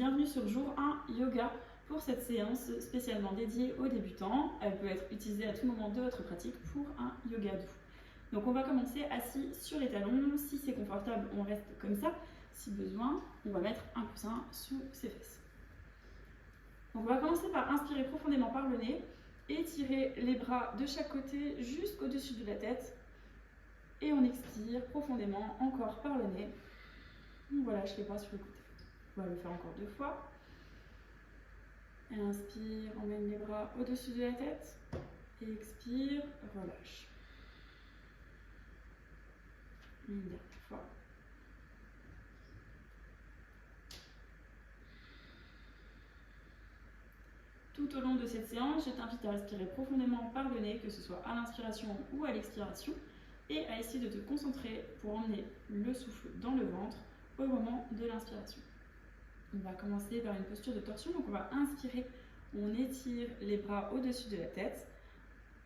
bienvenue sur Jour 1 Yoga pour cette séance spécialement dédiée aux débutants. Elle peut être utilisée à tout moment de votre pratique pour un yoga doux. Donc on va commencer assis sur les talons. Si c'est confortable, on reste comme ça. Si besoin, on va mettre un coussin sous ses fesses. Donc on va commencer par inspirer profondément par le nez, étirer les bras de chaque côté jusqu'au-dessus de la tête. Et on expire profondément encore par le nez. On relâche les bras sur le côté. On va le faire encore 2 fois. Inspire, emmène les bras au-dessus de la tête. Et expire, relâche. Une dernière fois. Tout au long de cette séance, je t'invite à respirer profondément par le nez, que ce soit à l'inspiration ou à l'expiration, et à essayer de te concentrer pour emmener le souffle dans le ventre au moment de l'inspiration. On va commencer par une posture de torsion, donc on va inspirer, on étire les bras au-dessus de la tête.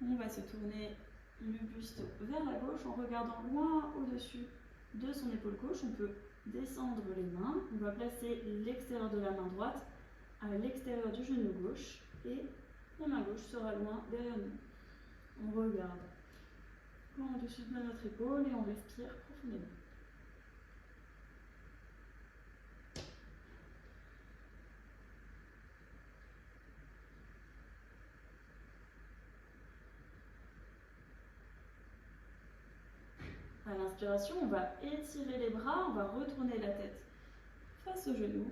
On va se tourner le buste vers la gauche en regardant loin au-dessus de son épaule gauche. On peut descendre les mains. On va placer l'extérieur de la main droite à l'extérieur du genou gauche et la main gauche sera loin derrière nous. On regarde loin au-dessus de notre épaule et on respire profondément. À l'inspiration, on va étirer les bras, on va retourner la tête face aux genoux.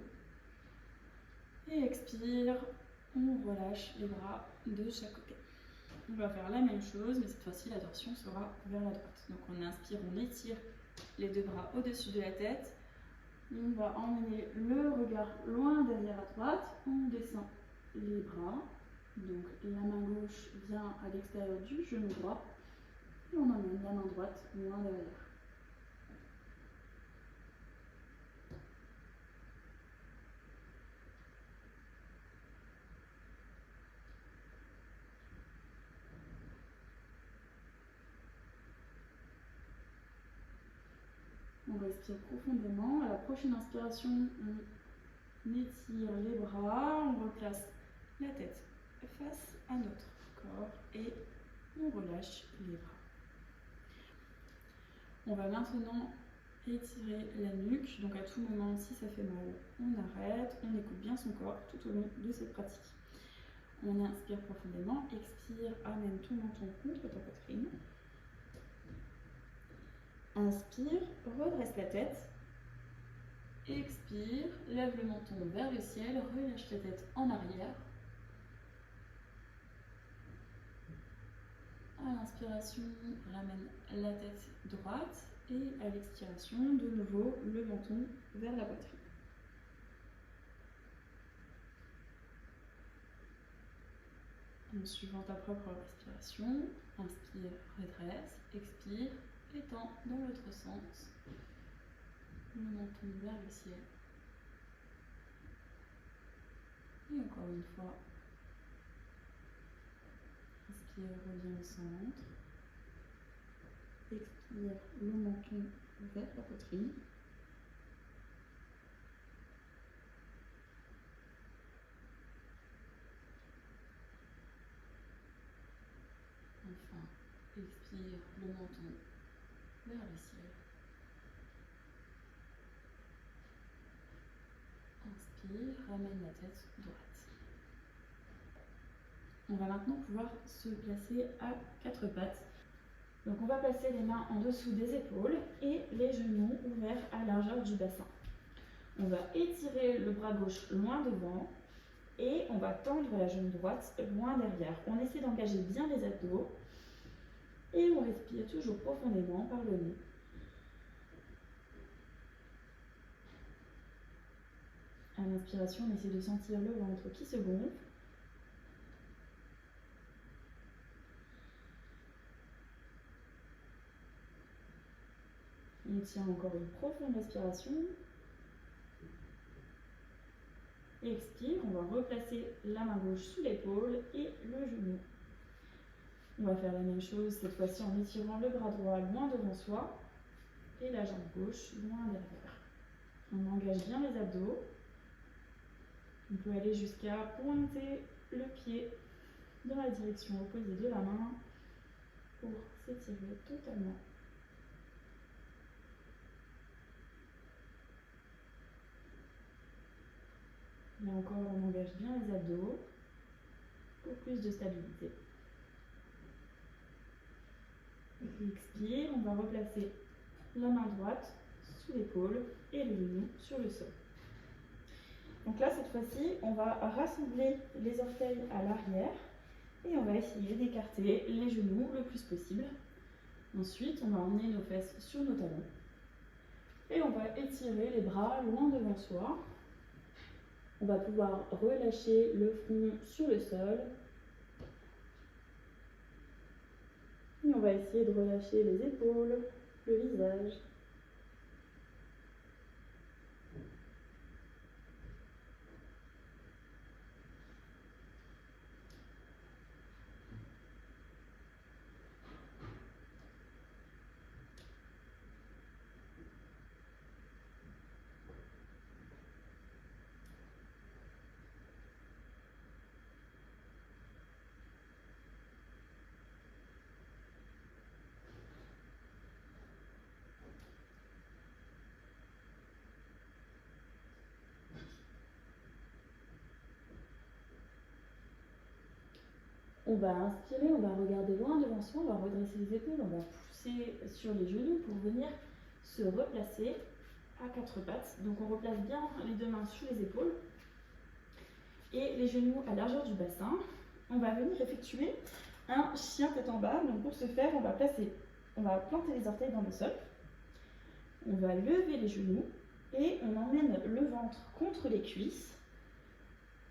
Et expire, on relâche les bras de chaque côté. On va faire la même chose, mais cette fois-ci la torsion sera vers la droite. Donc on inspire, on étire les 2 bras au-dessus de la tête. On va emmener le regard loin derrière à droite. On descend les bras. Donc la main gauche vient à l'extérieur du genou droit. Et on emmène la main droite loin derrière. On respire profondément. À la prochaine inspiration, on étire les bras, on replace la tête face à notre corps et on relâche les bras. On va maintenant étirer la nuque. Donc à tout moment, si ça fait mal, on arrête, on écoute bien son corps tout au long de cette pratique. On inspire profondément, expire, amène ton menton contre ta poitrine. Inspire, redresse la tête. Expire, lève le menton vers le ciel, relâche la tête en arrière. À l'inspiration, ramène la tête droite et à l'expiration, de nouveau, le menton vers la poitrine. En suivant ta propre respiration, inspire, redresse, expire, étends dans l'autre sens. Le menton vers le ciel. Et encore une fois. Inspire, reviens au centre. Expire, le menton vers la poitrine. Enfin, expire, le menton vers le ciel. Inspire, ramène la tête droite. On va maintenant pouvoir se placer à 4 pattes. Donc on va placer les mains en dessous des épaules et les genoux ouverts à largeur du bassin. On va étirer le bras gauche loin devant et on va tendre la jambe droite loin derrière. On essaie d'engager bien les abdos et on respire toujours profondément par le nez. À l'inspiration, on essaie de sentir le ventre qui se gonfle. On tient encore une profonde respiration. Expire, on va replacer la main gauche sous l'épaule et le genou. On va faire la même chose cette fois-ci en étirant le bras droit loin devant soi et la jambe gauche loin derrière. On engage bien les abdos. On peut aller jusqu'à pointer le pied dans la direction opposée de la main pour s'étirer totalement. Là encore, on engage bien les abdos pour plus de stabilité. Et puis expire, on va replacer la main droite sous l'épaule et le genou sur le sol. Donc là, cette fois-ci, on va rassembler les orteils à l'arrière et on va essayer d'écarter les genoux le plus possible. Ensuite, on va emmener nos fesses sur nos talons et on va étirer les bras loin devant soi. On va pouvoir relâcher le front sur le sol. Et on va essayer de relâcher les épaules, le visage. On va inspirer, on va regarder loin devant soi, on va redresser les épaules, on va pousser sur les genoux pour venir se replacer à quatre pattes. Donc on replace bien les deux mains sous les épaules et les genoux à largeur du bassin. On va venir effectuer un chien tête en bas. Donc pour ce faire, on va planter les orteils dans le sol. On va lever les genoux et on emmène le ventre contre les cuisses.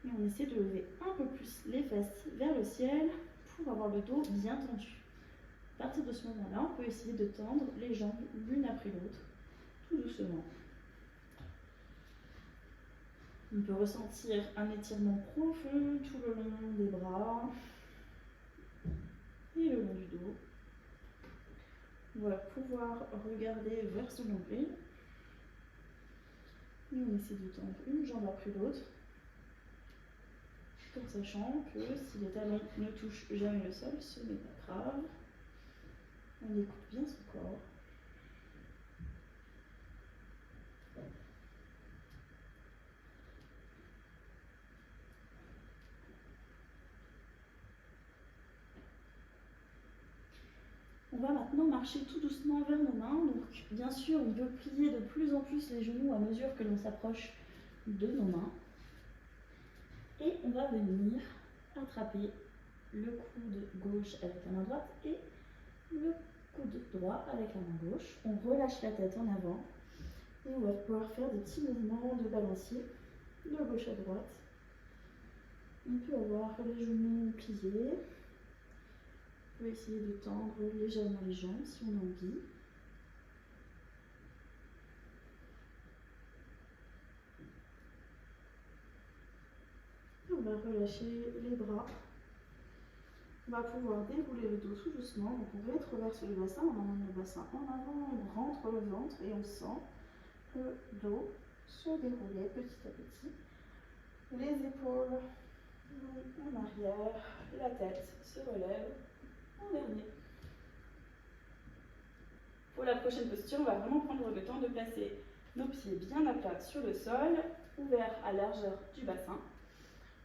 Et on essaie de lever un peu plus les fesses vers le ciel pour avoir le dos bien tendu. À partir de ce moment-là, on peut essayer de tendre les jambes l'une après l'autre, tout doucement. On peut ressentir un étirement profond tout le long des bras et le long du dos. On va pouvoir regarder vers son nombril. Et on essaie de tendre une jambe après l'autre, tout en sachant que si les talons ne touchent jamais le sol, ce n'est pas grave. On écoute bien son corps. On va maintenant marcher tout doucement vers nos mains. Donc, bien sûr, on peut plier de plus en plus les genoux à mesure que l'on s'approche de nos mains. Et on va venir attraper le coude gauche avec la main droite et le coude droit avec la main gauche. On relâche la tête en avant et on va pouvoir faire des petits mouvements de balancier de gauche à droite. On peut avoir les genoux pliés. On peut essayer de tendre légèrement les jambes si on a envie. On va relâcher les bras. On va pouvoir dérouler le dos tout doucement. Donc on rétroverse le bassin, on emmène le bassin en avant, on rentre le ventre et on sent le dos se dérouler petit à petit. Les épaules vont en arrière, la tête se relève en dernier. Pour la prochaine posture, on va vraiment prendre le temps de placer nos pieds bien à plat sur le sol, ouverts à largeur du bassin.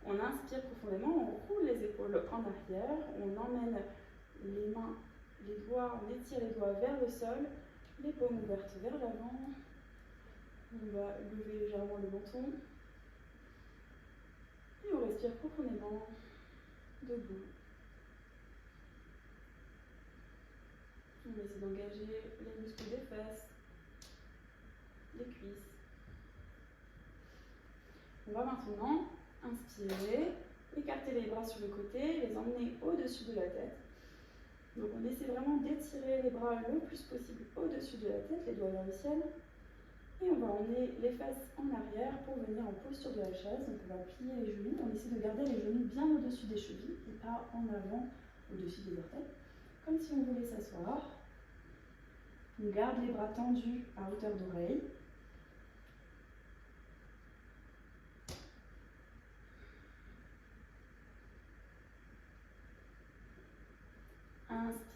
On inspire profondément, on roule les épaules en arrière, on emmène les mains, les doigts, on étire les doigts vers le sol, les paumes ouvertes vers l'avant. On va lever légèrement le menton. Et on respire profondément, debout. On va essayer d'engager les muscles des fesses, des cuisses. On va maintenant inspirer, écarter les bras sur le côté, les emmener au-dessus de la tête. Donc on essaie vraiment d'étirer les bras le plus possible au-dessus de la tête, les doigts vers le ciel. Et on va emmener les fesses en arrière pour venir en posture de la chaise. Donc on va plier les genoux, on essaie de garder les genoux bien au-dessus des chevilles et pas en avant au-dessus des orteils, comme si on voulait s'asseoir. On garde les bras tendus à hauteur d'oreille.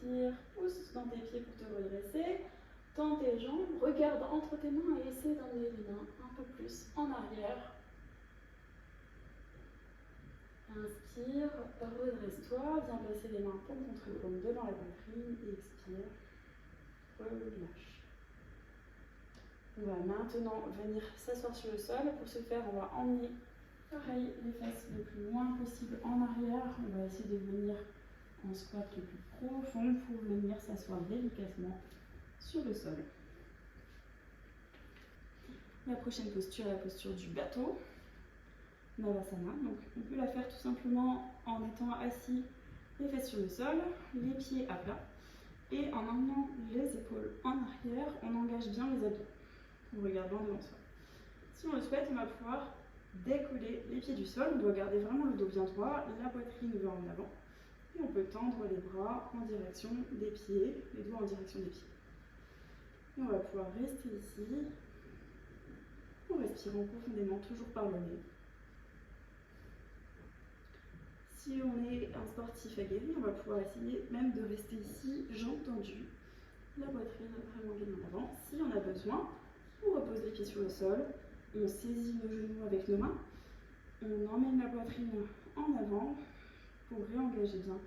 inspire, pousse dans tes pieds pour te redresser. Tends tes jambes, regarde entre tes mains et essaie d'emmener les mains un peu plus en arrière. Inspire, redresse-toi, viens placer les mains paume contre paume devant la poitrine et expire, relâche. On va maintenant venir s'asseoir sur le sol. Pour ce faire, on va emmener pareil les fesses le plus loin possible en arrière. On va essayer de venir en squat le plus profond pour venir s'asseoir délicatement sur le sol. La prochaine posture est la posture du bateau, Navasana. Donc on peut la faire tout simplement en étant assis, les fesses sur le sol, les pieds à plat. Et en emmenant les épaules en arrière, on engage bien les abdos en regardant devant soi. Si on le souhaite, on va pouvoir décoller les pieds du sol. On doit garder vraiment le dos bien droit, la poitrine va en avant. Et on peut tendre les bras en direction des pieds, les doigts en direction des pieds. Et on va pouvoir rester ici, en respirant profondément, toujours par le nez. Si on est un sportif aguerri, on va pouvoir essayer même de rester ici, jambes tendues, la poitrine vraiment bien en avant. Si on a besoin, on repose les pieds sur le sol, on saisit nos genoux avec nos mains, on emmène la poitrine en avant pour réengager bien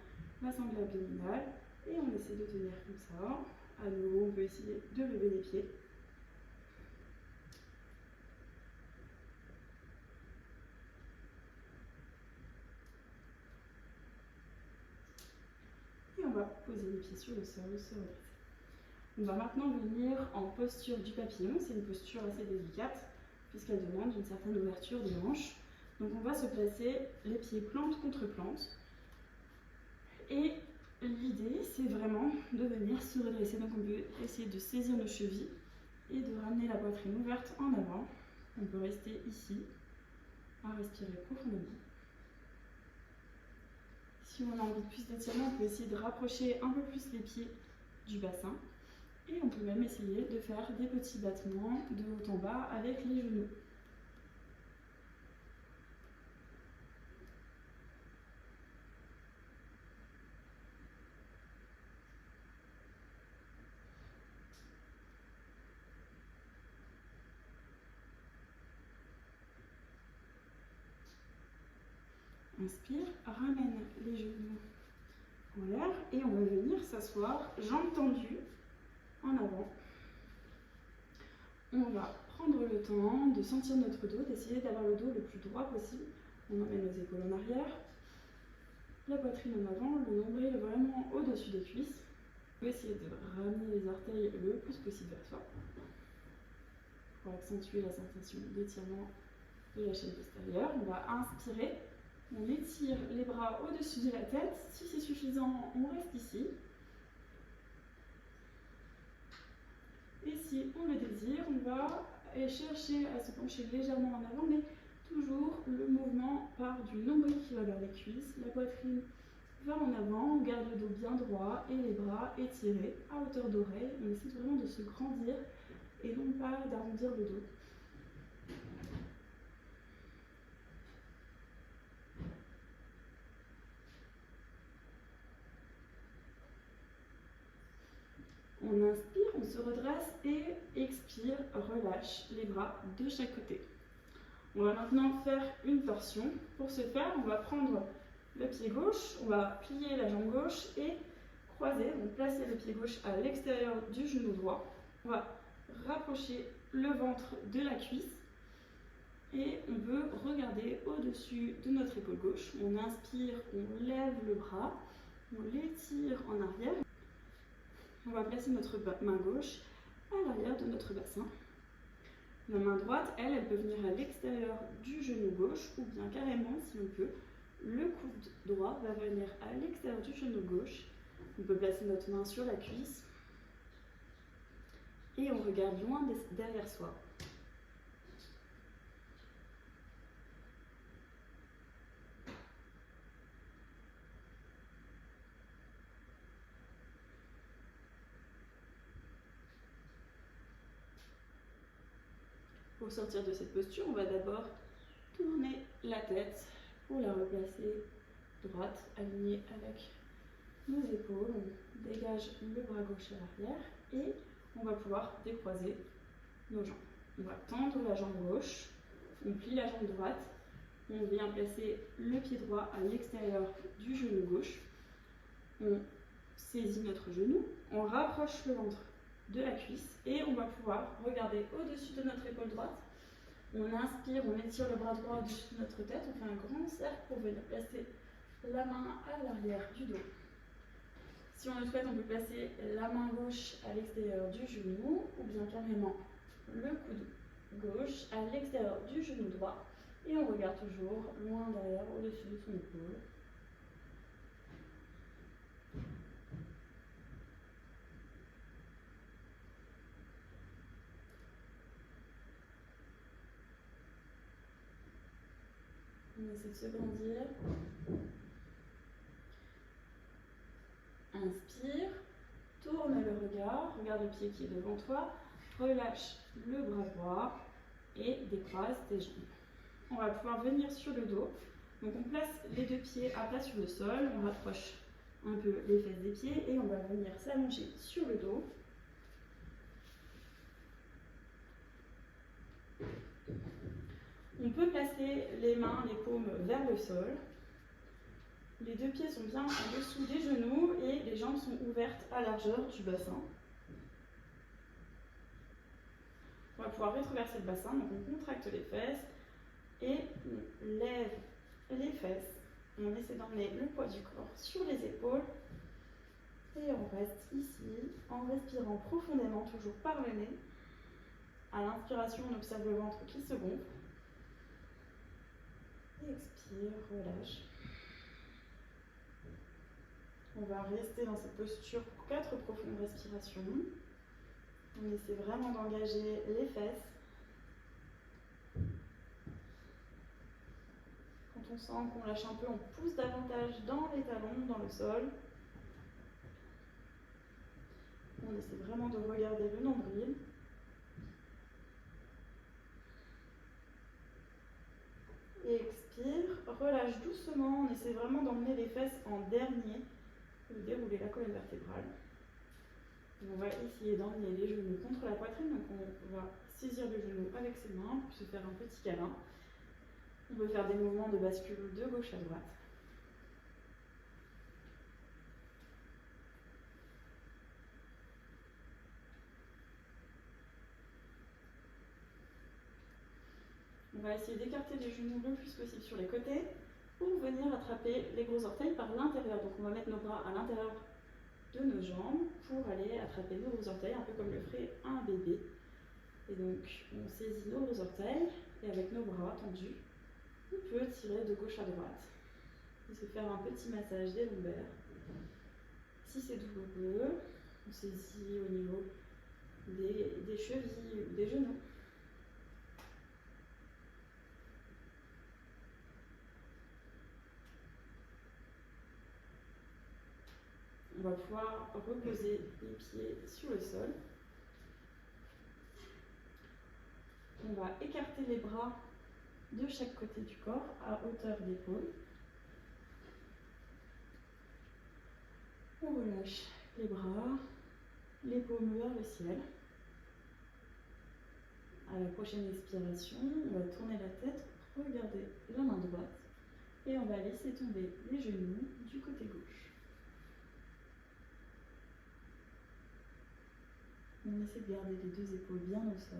la sangle abdominale et on essaie de tenir comme ça. À nouveau, on peut essayer de lever les pieds. Et on va poser les pieds sur le sol, se redresser. On va maintenant venir en posture du papillon. C'est une posture assez délicate puisqu'elle demande une certaine ouverture des hanches. Donc on va se placer les pieds plante contre plante. Et l'idée, c'est vraiment de venir se redresser. Donc on peut essayer de saisir nos chevilles et de ramener la poitrine ouverte en avant. On peut rester ici, à respirer profondément. Si on a envie de plus d'étirement, on peut essayer de rapprocher un peu plus les pieds du bassin. Et on peut même essayer de faire des petits battements de haut en bas avec les genoux. Inspire, ramène les genoux en l'air et on va venir s'asseoir, jambes tendues, en avant. On va prendre le temps de sentir notre dos, d'essayer d'avoir le dos le plus droit possible. On emmène nos épaules en arrière, la poitrine en avant, le nombril vraiment au-dessus des cuisses. On peut essayer de ramener les orteils le plus possible vers soi pour accentuer la sensation d'étirement de la chaîne postérieure. On va inspirer, on étire les bras au-dessus de la tête. Si c'est suffisant, on reste ici. Et si on le désire, on va chercher à se pencher légèrement en avant, mais toujours le mouvement part du nombril qui va vers les cuisses, la poitrine va en avant, on garde le dos bien droit et les bras étirés à hauteur d'oreille. On essaie vraiment de se grandir et non pas d'arrondir le dos. On inspire, on se redresse et expire, relâche les bras de chaque côté. On va maintenant faire une torsion. Pour ce faire, on va prendre le pied gauche, on va plier la jambe gauche et croiser, donc placer le pied gauche à l'extérieur du genou droit. On va rapprocher le ventre de la cuisse et on peut regarder au-dessus de notre épaule gauche. On inspire, on lève le bras, on l'étire en arrière. On va placer notre main gauche à l'arrière de notre bassin. La main droite, elle peut venir à l'extérieur du genou gauche ou bien carrément, si on peut, le coude droit va venir à l'extérieur du genou gauche. On peut placer notre main sur la cuisse et on regarde loin derrière soi. Pour sortir de cette posture, on va d'abord tourner la tête pour la replacer droite, alignée avec nos épaules, on dégage le bras gauche à l'arrière et on va pouvoir décroiser nos jambes. On va tendre la jambe gauche, on plie la jambe droite, on vient placer le pied droit à l'extérieur du genou gauche, on saisit notre genou, on rapproche le ventre de la cuisse et on va pouvoir regarder au-dessus de notre épaule droite. On inspire, on étire le bras droit au-dessus de notre tête, on fait un grand cercle pour venir placer la main à l'arrière du dos. Si on le souhaite, on peut placer la main gauche à l'extérieur du genou ou bien carrément le coude gauche à l'extérieur du genou droit et on regarde toujours loin derrière au-dessus de son épaule. On essaie de se grandir. Inspire, tourne le regard, regarde le pied qui est devant toi, relâche le bras droit et décroise tes jambes. On va pouvoir venir sur le dos. Donc on place les deux pieds à plat sur le sol, on rapproche un peu les fesses des pieds et on va venir s'allonger sur le dos. On peut placer les mains, les paumes vers le sol. Les deux pieds sont bien en dessous des genoux et les jambes sont ouvertes à largeur du bassin. On va pouvoir rétroverser le bassin, donc on contracte les fesses et on lève les fesses. On essaie d'emmener le poids du corps sur les épaules et on reste ici en respirant profondément, toujours par le nez. À l'inspiration, on observe le ventre qui se gonfle. Expire, relâche. On va rester dans cette posture pour 4 profondes respirations. On essaie vraiment d'engager les fesses. Quand on sent qu'on lâche un peu, on pousse davantage dans les talons, dans le sol. On essaie vraiment de regarder le nombril. Expire, relâche doucement, on essaie vraiment d'emmener les fesses en dernier, de dérouler la colonne vertébrale. On va essayer d'emmener les genoux contre la poitrine, donc on va saisir le genou avec ses mains pour se faire un petit câlin. On peut faire des mouvements de bascule de gauche à droite. On va essayer d'écarter les genoux le plus possible sur les côtés pour venir attraper les gros orteils par l'intérieur. Donc on va mettre nos bras à l'intérieur de nos jambes pour aller attraper nos gros orteils, un peu comme le ferait un bébé. Et donc on saisit nos gros orteils et avec nos bras tendus, on peut tirer de gauche à droite et se faire un petit massage des lombaires. Si c'est douloureux, on saisit au niveau des chevilles ou des genoux. On va pouvoir reposer les pieds sur le sol. On va écarter les bras de chaque côté du corps à hauteur d'épaule. On relâche les bras, les paumes vers le ciel. À la prochaine expiration, on va tourner la tête, regarder la main droite et on va laisser tomber les genoux du côté gauche. On essaie de garder les deux épaules bien au sol.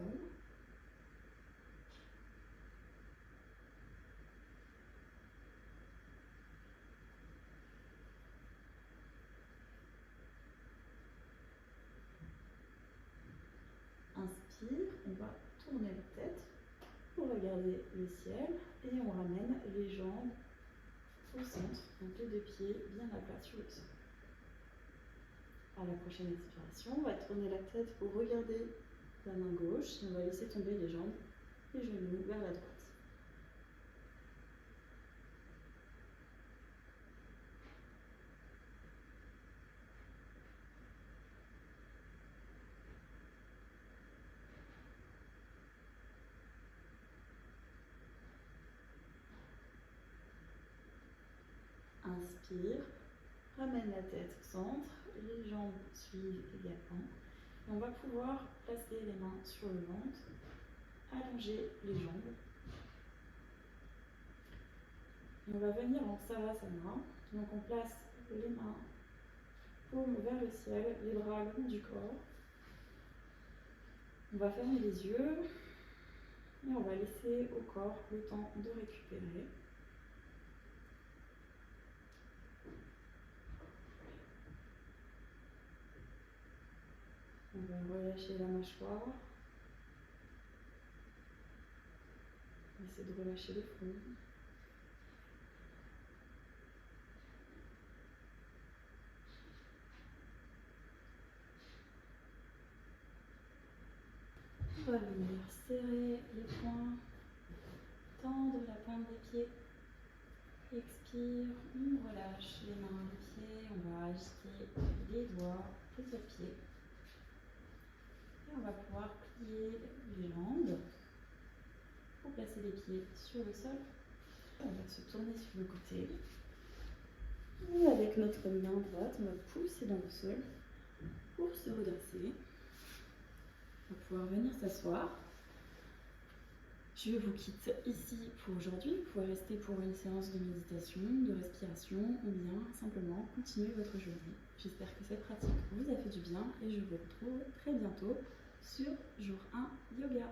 Inspire, on va tourner la tête pour regarder le ciel et on ramène les jambes au centre, donc les deux pieds bien à plat sur le sol. À la prochaine expiration, on va tourner la tête pour regarder la main gauche et on va laisser tomber les jambes, les genoux vers la droite. Inspire, Ramène la tête au centre, les jambes suivent également. Et on va pouvoir placer les mains sur le ventre, allonger les jambes. Et on va venir en Savasana. Donc on place les mains paumes vers le ciel, les bras le long du corps. On va fermer les yeux et on va laisser au corps le temps de récupérer. On va relâcher la mâchoire. Essayer de relâcher le front. On va venir serrer les poings, tendre la pointe des pieds. Expire, on relâche les mains, les pieds, on va agiter les doigts, les autres pieds. Et on va pouvoir plier les jambes pour placer les pieds sur le sol. On va se tourner sur le côté. Et avec notre main droite, on va pousser dans le sol pour se redresser. On va pouvoir venir s'asseoir. Je vous quitte ici pour aujourd'hui. Vous pouvez rester pour une séance de méditation, de respiration ou bien simplement continuer votre journée. J'espère que cette pratique vous a fait du bien et je vous retrouve très bientôt sur jour 1 yoga.